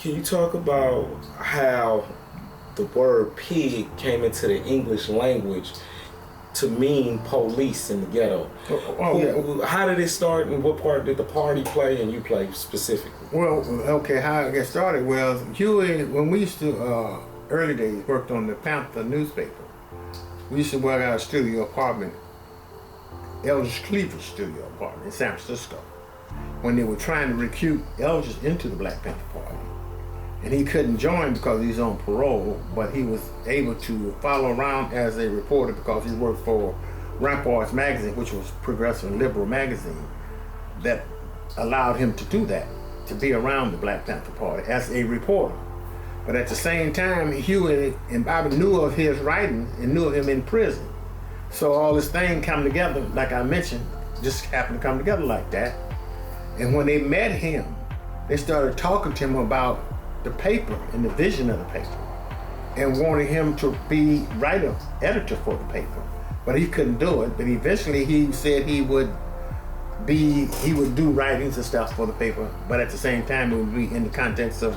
Can you talk about how the word pig came into the English language to mean police in the ghetto? Yeah. How did it start, and what part did the party play and you play specifically? Well, okay, how it got started was Huey, when we used to, early days, worked on the Panther newspaper. We used to work out a studio apartment, Eldridge Cleaver's studio apartment in San Francisco, when they were trying to recruit Eldridge into the Black Panther Party. And he couldn't join because he was on parole, but he was able to follow around as a reporter because he worked for Ramparts magazine, which was progressive and liberal magazine, that allowed him to do that, to be around the Black Panther Party as a reporter. But at the same time, Huey and Bobby knew of his writing and knew of him in prison. So all this thing come together, like I mentioned, just happened to come together like that. And when they met him, they started talking to him about the paper and the vision of the paper, and wanted him to be writer, editor for the paper. But he couldn't do it. But eventually he said he would do writings and stuff for the paper, but at the same time it would be in the context of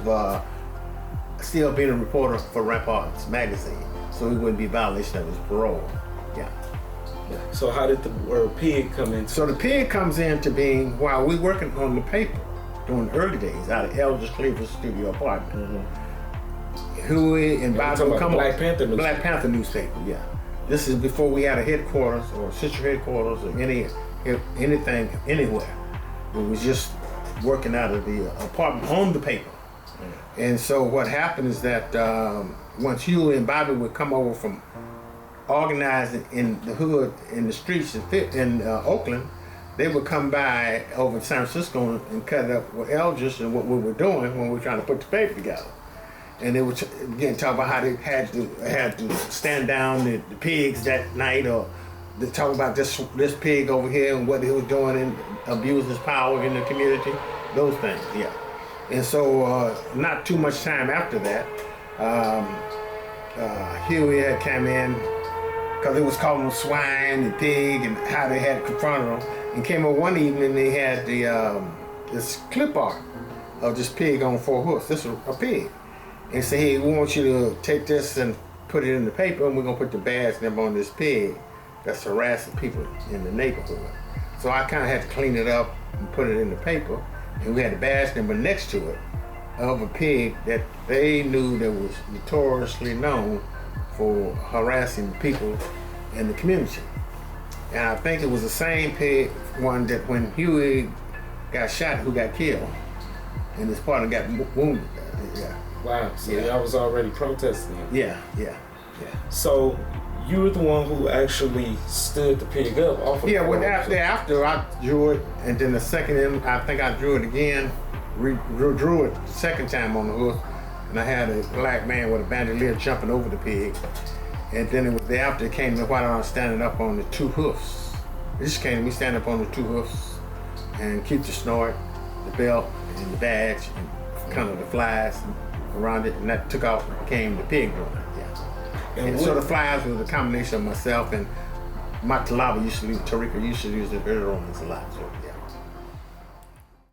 still being a reporter for Ramparts magazine, so he wouldn't be a violation of his parole. Yeah. So how did the word pig come in? So the pig comes into being while we working on the paper during the early days out of Eldridge Cleaver's studio apartment. Huey and Bobby would come Black Panther newspaper. Black Panther newspaper, yeah. This is before we had a headquarters or central headquarters or anything anywhere. It was just working out of the apartment on the paper. And so what happened is that once Huey and Bobby would come over from organizing in the hood, in the streets in Oakland, they would come by over in San Francisco and cut it up with Eldridge and what we were doing when we were trying to put the paper together. And they would again talk about how they had to stand down the pigs that night, or they talk about this pig over here and what he was doing and abusing his power in the community, those things, yeah. And so not too much time after that, Huey had come in, because it was calling them swine and pig and how they had confronted them, and came over one evening. They had this clip art of this pig on 4 hoofs. This was a pig, and say, hey, we want you to take this and put it in the paper, and we're gonna put the badge number on this pig that's harassing people in the neighborhood. So I kind of had to clean it up and put it in the paper, and we had a badge number next to it of a pig that they knew that was notoriously known for harassing people in the community. And I think it was the same pig one that when Huey got shot, who got killed, and his partner got wounded. Yeah. Wow, so y'all was already protesting. Yeah. So you were the one who actually stood the pig up off of well, after I drew it, and then the second, I think I drew it again, drew it the second time on the hoof, and I had a black man with a bandolier jumping over the pig. And then it was after it came to while I was standing up on the 2 hoofs. It just came to me standing up on the 2 hoofs and keep the snort, the belt, and the badge, and kind of the flies around it, and that took off and became the pig runner. Yeah. And so the flies was a combination of myself and Mike Talaba used to use, Tarika used to use the early ones a lot. So, yeah.